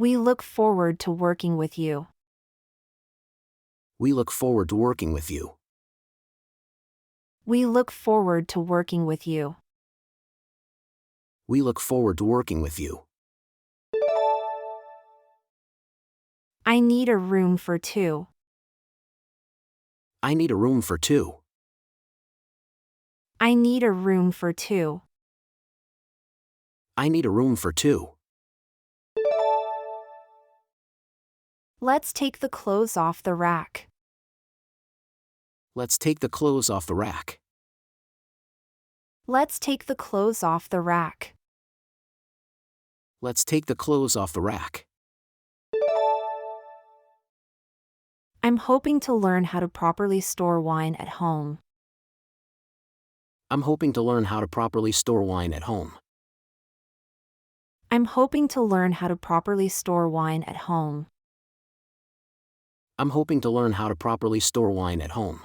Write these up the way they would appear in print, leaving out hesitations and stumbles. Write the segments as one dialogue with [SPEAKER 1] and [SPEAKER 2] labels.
[SPEAKER 1] We look forward to working with you.
[SPEAKER 2] We look forward to working with you.
[SPEAKER 1] We look forward to working with you.
[SPEAKER 2] We look forward to working with you.
[SPEAKER 1] I need a room for two.
[SPEAKER 2] I need a room for two.
[SPEAKER 1] I need a room for two.
[SPEAKER 2] I need a room for two.
[SPEAKER 1] Let's take the clothes off the rack.
[SPEAKER 2] Let's take the clothes off the rack.
[SPEAKER 1] Let's take the clothes off the rack.
[SPEAKER 2] Let's take the clothes off the rack.
[SPEAKER 1] I'm hoping to learn how to properly store wine at home.
[SPEAKER 2] I'm hoping to learn how to properly store wine at home.
[SPEAKER 1] I'm hoping to learn how to properly store wine at home.
[SPEAKER 2] I'm hoping to learn how to properly store wine at home.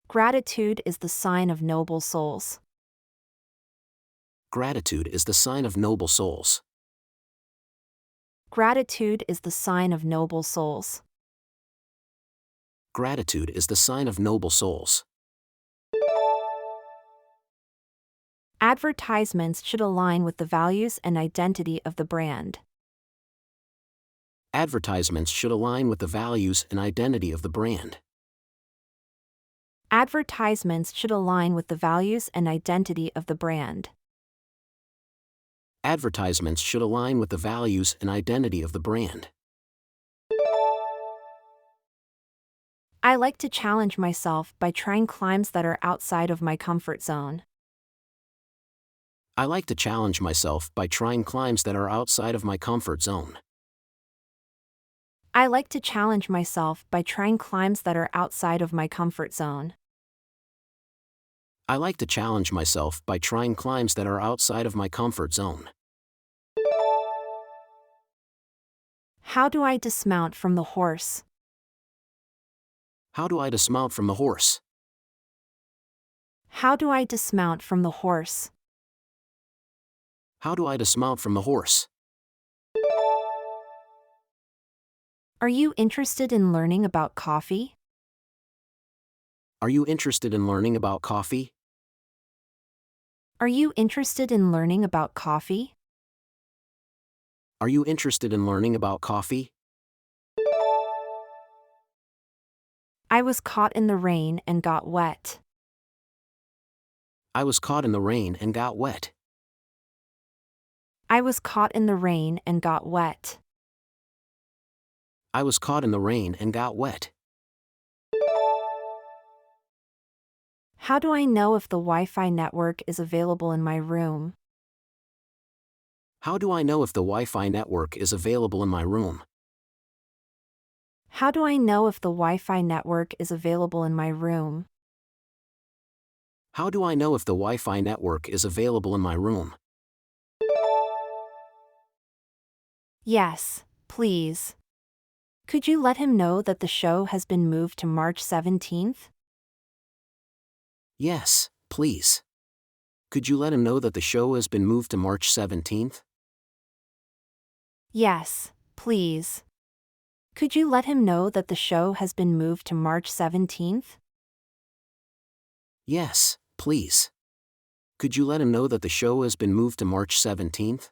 [SPEAKER 1] Gratitude is the sign of noble souls.
[SPEAKER 2] Gratitude is the sign of noble souls.
[SPEAKER 1] Gratitude is the sign of noble souls.
[SPEAKER 2] Gratitude is the sign of noble souls.
[SPEAKER 1] Advertisements should align with the values and identity of the brand.
[SPEAKER 2] Advertisements should align with the values and identity of the brand.
[SPEAKER 1] Advertisements should align with the values and identity of the brand.
[SPEAKER 2] Advertisements should align with the values and identity of the brand.
[SPEAKER 1] I like to challenge myself by trying climbs that are outside of my comfort zone.
[SPEAKER 2] I like to challenge myself by trying climbs that are outside of my comfort zone.
[SPEAKER 1] I like to challenge myself by trying climbs that are outside of my comfort zone.
[SPEAKER 2] I like to challenge myself by trying climbs that are outside of my comfort zone.
[SPEAKER 1] How do I dismount from the horse?
[SPEAKER 2] How do I dismount from the horse?
[SPEAKER 1] How do I dismount from the horse?
[SPEAKER 2] How do I dismount from the horse?
[SPEAKER 1] Are you interested in learning about coffee?
[SPEAKER 2] Are you interested in learning about coffee?
[SPEAKER 1] Are you interested in learning about coffee?
[SPEAKER 2] Are you interested in learning about coffee?
[SPEAKER 1] I was caught in the rain and got wet.
[SPEAKER 2] I was caught in the rain and got wet.
[SPEAKER 1] I was caught in the rain and got wet.
[SPEAKER 2] I was caught in the rain and got wet.
[SPEAKER 1] How do I know if the Wi-Fi network is available in my room?
[SPEAKER 2] How do I know if the Wi-Fi network is available in my room?
[SPEAKER 1] How do I know if the Wi-Fi network is available in my room?
[SPEAKER 2] How do I know if the Wi-Fi network is available in my room?
[SPEAKER 1] Yes, please. Could you let him know that the show has been moved to March 17th?
[SPEAKER 2] Yes, please. Could you let him know that the show has been moved to March 17th?
[SPEAKER 1] Yes, please. Could you let him know that the show has been moved to March 17th?
[SPEAKER 2] Yes, please. Could you let him know that the show has been moved to March 17th?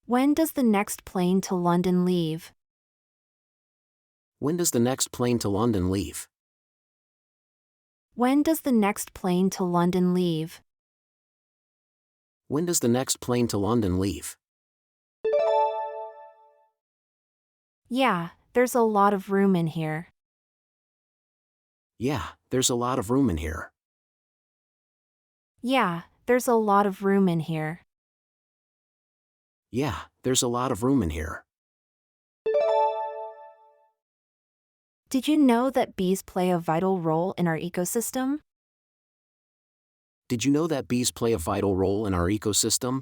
[SPEAKER 1] When does the next plane to London leave?
[SPEAKER 2] When does the next plane to London leave?
[SPEAKER 1] When does the next plane to London leave?
[SPEAKER 2] When does the next plane to London leave?
[SPEAKER 1] Yeah, there's a lot of room in here.
[SPEAKER 2] Yeah, there's a lot of room in here.
[SPEAKER 1] Yeah, there's a lot of room in here.
[SPEAKER 2] Yeah, there's a lot of room in here.
[SPEAKER 1] Did you know that bees play a vital role in our ecosystem?
[SPEAKER 2] Did you know that bees play a vital role in our ecosystem?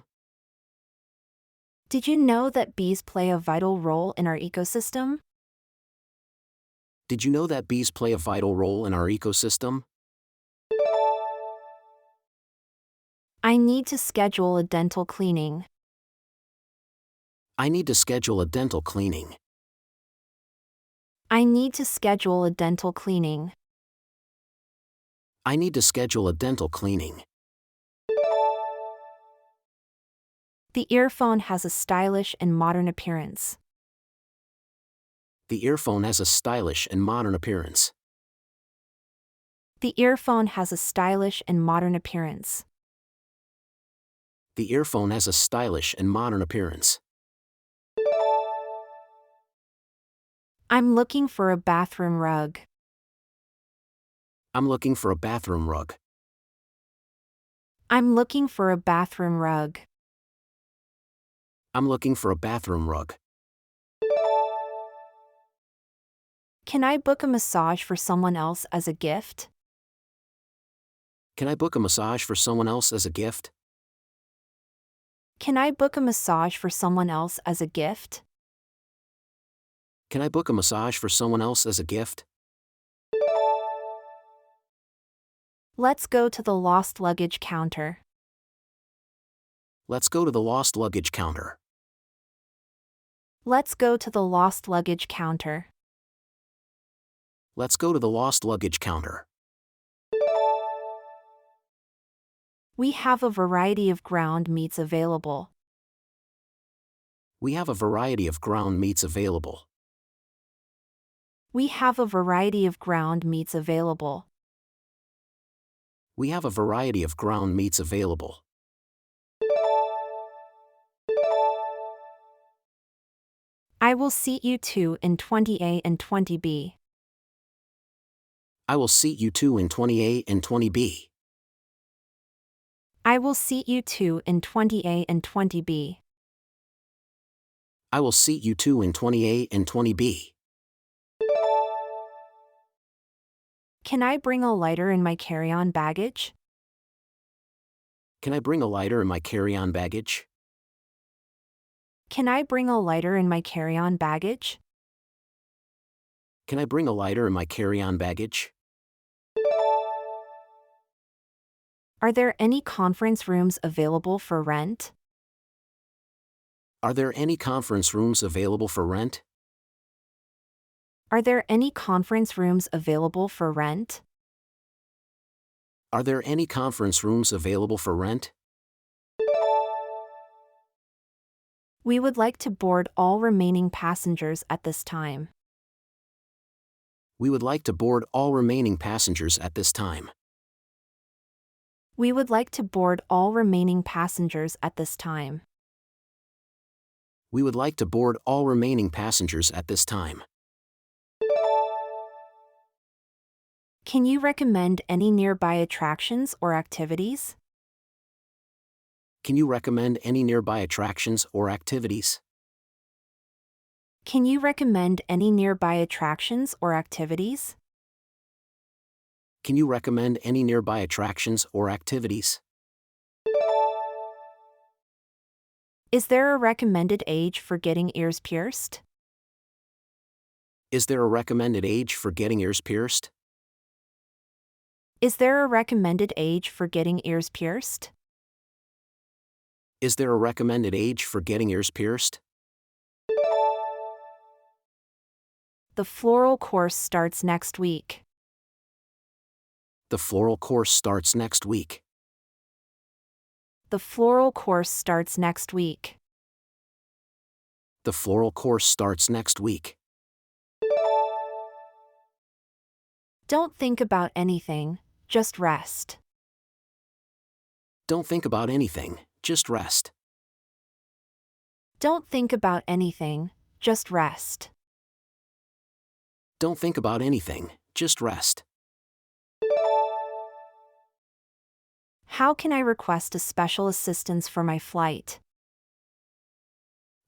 [SPEAKER 1] Did you know that bees play a vital role in our ecosystem?
[SPEAKER 2] Did you know that bees play a vital role in our ecosystem?
[SPEAKER 1] I need to schedule a dental cleaning.
[SPEAKER 2] I need to schedule a dental cleaning.
[SPEAKER 1] I need to schedule a dental cleaning.
[SPEAKER 2] I need to schedule a dental cleaning.
[SPEAKER 1] The earphone has a stylish and modern appearance.
[SPEAKER 2] The earphone has a stylish and modern appearance.
[SPEAKER 1] The earphone has a stylish and modern appearance.
[SPEAKER 2] The earphone has a stylish and modern appearance.
[SPEAKER 1] I'm looking for a bathroom rug.
[SPEAKER 2] I'm looking for a bathroom rug.
[SPEAKER 1] I'm looking for a bathroom rug.
[SPEAKER 2] I'm looking for a bathroom rug.
[SPEAKER 1] Can I book a massage for someone else as a gift?
[SPEAKER 2] Can I book a massage for someone else as a gift?
[SPEAKER 1] Can I book a massage for someone else as a gift?
[SPEAKER 2] Can I book a massage for someone else as a gift?
[SPEAKER 1] Let's go to the lost luggage counter.
[SPEAKER 2] Let's go to the lost luggage counter.
[SPEAKER 1] Let's go to the lost luggage counter.
[SPEAKER 2] Let's go to the lost luggage counter.
[SPEAKER 1] We have a variety of ground meats available.
[SPEAKER 2] We have a variety of ground meats available.
[SPEAKER 1] We have a variety of ground meats available.
[SPEAKER 2] We have a variety of ground meats available.
[SPEAKER 1] I will seat you two in 20A and 20B.
[SPEAKER 2] I will seat you two in 20A and 20B.
[SPEAKER 1] I will seat you two in 20A and 20B.
[SPEAKER 2] I will seat you two in 20A and 20B.
[SPEAKER 1] Can I bring a lighter in my carry-on baggage?
[SPEAKER 2] Can I bring a lighter in my carry-on baggage?
[SPEAKER 1] Can I bring a lighter in my carry-on baggage?
[SPEAKER 2] Can I bring a lighter in my carry-on baggage?
[SPEAKER 1] Are there any conference rooms available for rent?
[SPEAKER 2] Are there any conference rooms available for rent?
[SPEAKER 1] Are there any conference rooms available for rent?
[SPEAKER 2] Are there any conference rooms available for rent?
[SPEAKER 1] We would like to board all remaining passengers at this time.
[SPEAKER 2] We would like to board all remaining passengers at this time.
[SPEAKER 1] We would like to board all remaining passengers at this time.
[SPEAKER 2] We would like to board all remaining passengers at this time.
[SPEAKER 1] Can you recommend any nearby attractions or activities?
[SPEAKER 2] Can you recommend any nearby attractions or activities?
[SPEAKER 1] Can you recommend any nearby attractions or activities?
[SPEAKER 2] Can you recommend any nearby attractions or activities?
[SPEAKER 1] Is there a recommended age for getting ears pierced?
[SPEAKER 2] Is there a recommended age for getting ears pierced?
[SPEAKER 1] Is there a recommended age for getting ears pierced?
[SPEAKER 2] Is there a recommended age for getting ears pierced?
[SPEAKER 1] The floral course starts next week.
[SPEAKER 2] The floral course starts next week.
[SPEAKER 1] The floral course starts next week.
[SPEAKER 2] The floral course starts next week.
[SPEAKER 1] Don't think about anything, just rest.
[SPEAKER 2] Don't think about anything, just rest.
[SPEAKER 1] Don't think about anything, just rest.
[SPEAKER 2] Don't think about anything, just rest.
[SPEAKER 1] How can I request a special assistance for my flight?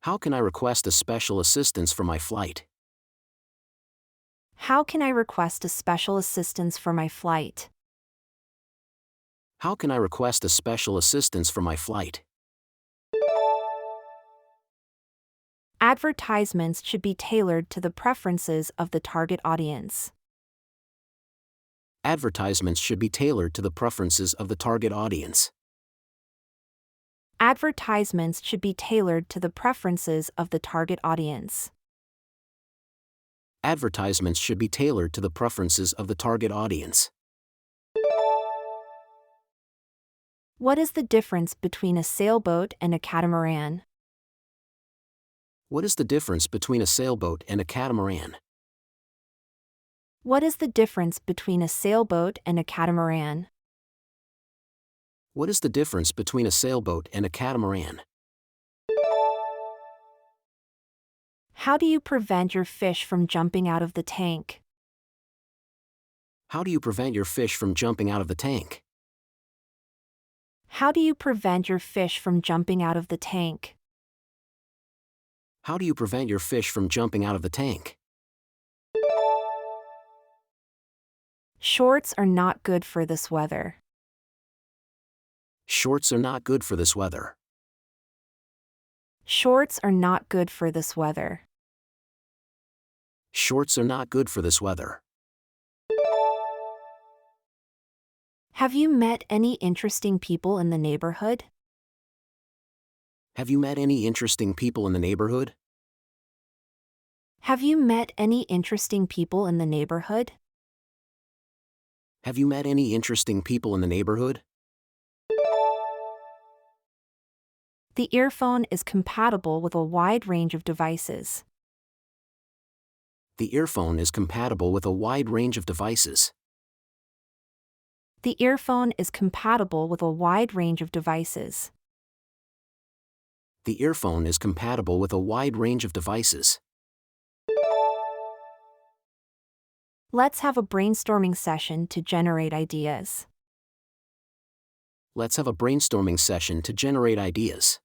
[SPEAKER 2] How can I request a special assistance for my flight?
[SPEAKER 1] How can I request a special assistance for my flight?
[SPEAKER 2] How can I request a special assistance for my flight?
[SPEAKER 1] Advertisements should be tailored to the preferences of the target audience.
[SPEAKER 2] Advertisements should be tailored to the preferences of the target audience.
[SPEAKER 1] Advertisements should be tailored to the preferences of the target audience.
[SPEAKER 2] Advertisements should be tailored to the preferences of the target audience.
[SPEAKER 1] What is the difference between a sailboat and a catamaran?
[SPEAKER 2] What is the difference between a sailboat and a catamaran?
[SPEAKER 1] What is the difference between a sailboat and a catamaran?
[SPEAKER 2] What is the difference between a sailboat and a catamaran?
[SPEAKER 1] How do you prevent your fish from jumping out of the tank?
[SPEAKER 2] How do you prevent your fish from jumping out of the tank?
[SPEAKER 1] How do you prevent your fish from jumping out of the tank?
[SPEAKER 2] How do you prevent your fish from jumping out of the tank?
[SPEAKER 1] Shorts are not good for this weather.
[SPEAKER 2] Shorts are not good for this weather.
[SPEAKER 1] Shorts are not good for this weather.
[SPEAKER 2] Shorts are not good for this weather.
[SPEAKER 1] Have you met any interesting people in the neighborhood?
[SPEAKER 2] Have you met any interesting people in the neighborhood?
[SPEAKER 1] Have you met any interesting people in the neighborhood?
[SPEAKER 2] Have you met any interesting people in the neighborhood?
[SPEAKER 1] The earphone is compatible with a wide range of devices.
[SPEAKER 2] The earphone is compatible with a wide range of devices.
[SPEAKER 1] The earphone is compatible with a wide range of devices.
[SPEAKER 2] The earphone is compatible with a wide range of devices.
[SPEAKER 1] Let's have a brainstorming session to generate ideas.
[SPEAKER 2] Let's have a brainstorming session to generate ideas.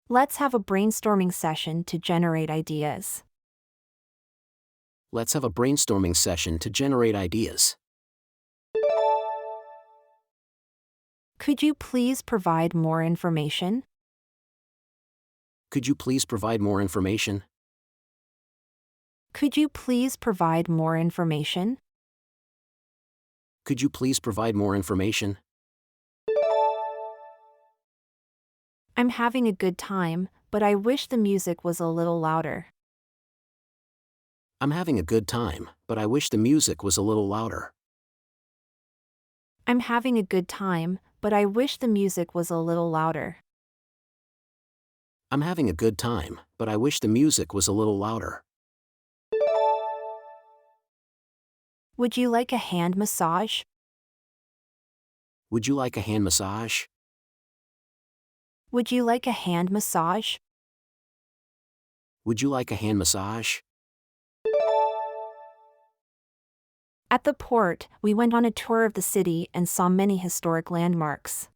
[SPEAKER 1] Let's have a brainstorming session to generate ideas.
[SPEAKER 2] Let's have a brainstorming session to generate ideas.
[SPEAKER 1] Could you please provide more information?
[SPEAKER 2] Could you please provide more information?
[SPEAKER 1] Could you please provide more information?
[SPEAKER 2] Could you please provide more information?
[SPEAKER 1] I'm having a good time, but I wish the music was a little louder.
[SPEAKER 2] I'm having a good time, but I wish the music was a little louder.
[SPEAKER 1] I'm having a good time, but I wish the music was a little louder.
[SPEAKER 2] I'm having a good time, but I wish the music was a little louder.
[SPEAKER 1] Would you like a hand massage?
[SPEAKER 2] Would you like a hand massage?
[SPEAKER 1] Would you like a hand massage?
[SPEAKER 2] Would you like a hand massage?
[SPEAKER 1] At the port, we went on a tour of the city and saw many historic landmarks.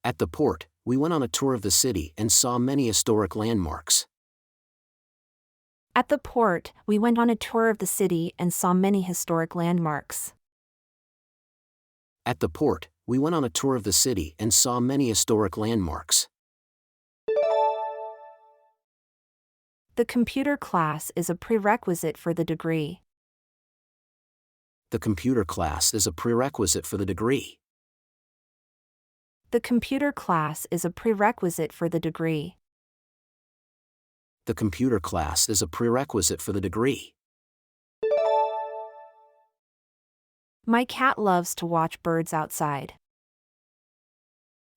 [SPEAKER 2] At the port, we went on a tour of the city and saw many historic landmarks.
[SPEAKER 1] At the port, we went on a tour of the city and saw many historic landmarks.
[SPEAKER 2] At the port, we went on a tour of the city and saw many historic landmarks.
[SPEAKER 1] The computer class is a prerequisite for the degree.
[SPEAKER 2] The computer class is a prerequisite for the degree.
[SPEAKER 1] The computer class is a prerequisite for the degree.
[SPEAKER 2] The computer class is a prerequisite for the degree.
[SPEAKER 1] My cat loves to watch birds outside.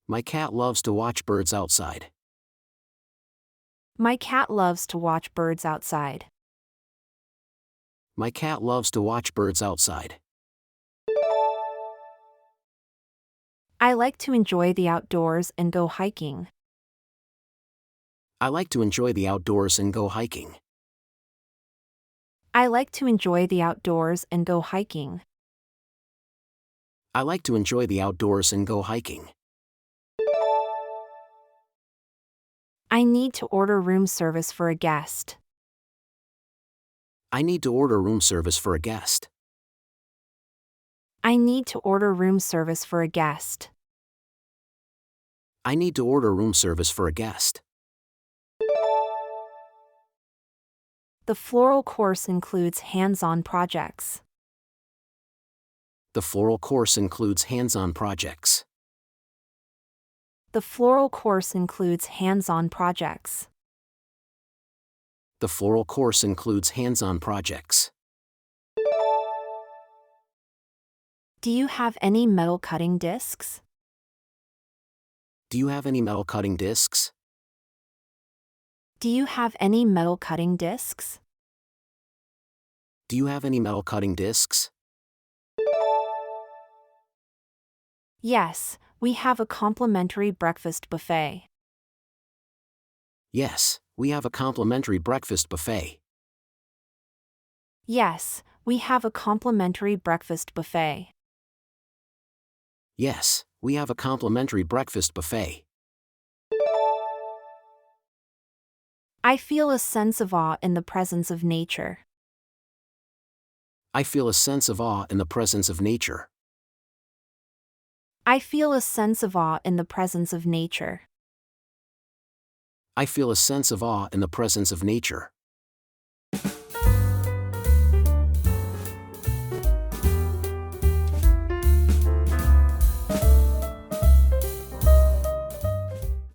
[SPEAKER 2] My cat loves to watch birds outside.
[SPEAKER 1] My cat loves to watch birds outside.
[SPEAKER 2] My cat loves to watch birds outside.
[SPEAKER 1] I like to enjoy the outdoors and go hiking.
[SPEAKER 2] I like to enjoy the outdoors and go hiking.
[SPEAKER 1] I like to enjoy the outdoors and go hiking.
[SPEAKER 2] I like to enjoy the outdoors and go hiking.
[SPEAKER 1] I need to order room service for a guest.
[SPEAKER 2] I need to order room service for a guest.
[SPEAKER 1] I need to order room service for a guest.
[SPEAKER 2] I need to order room service for a guest.
[SPEAKER 1] The floral course includes hands-on projects.
[SPEAKER 2] The floral course includes hands-on projects.
[SPEAKER 1] The floral course includes hands-on projects.
[SPEAKER 2] The floral course includes hands-on projects.
[SPEAKER 1] Do you have any metal cutting discs?
[SPEAKER 2] Do you have any metal cutting discs?
[SPEAKER 1] Do you have any metal cutting discs?
[SPEAKER 2] Do you have any metal cutting discs?
[SPEAKER 1] Yes, we have a complimentary breakfast buffet.
[SPEAKER 2] Yes, we have a complimentary breakfast buffet.
[SPEAKER 1] Yes, we have a complimentary breakfast buffet.
[SPEAKER 2] Yes, we have a complimentary breakfast buffet.
[SPEAKER 1] I feel a sense of awe in the presence of nature.
[SPEAKER 2] I feel a sense of awe in the presence of nature.
[SPEAKER 1] I feel a sense of awe in the presence of nature.
[SPEAKER 2] I feel a sense of awe in the presence of nature.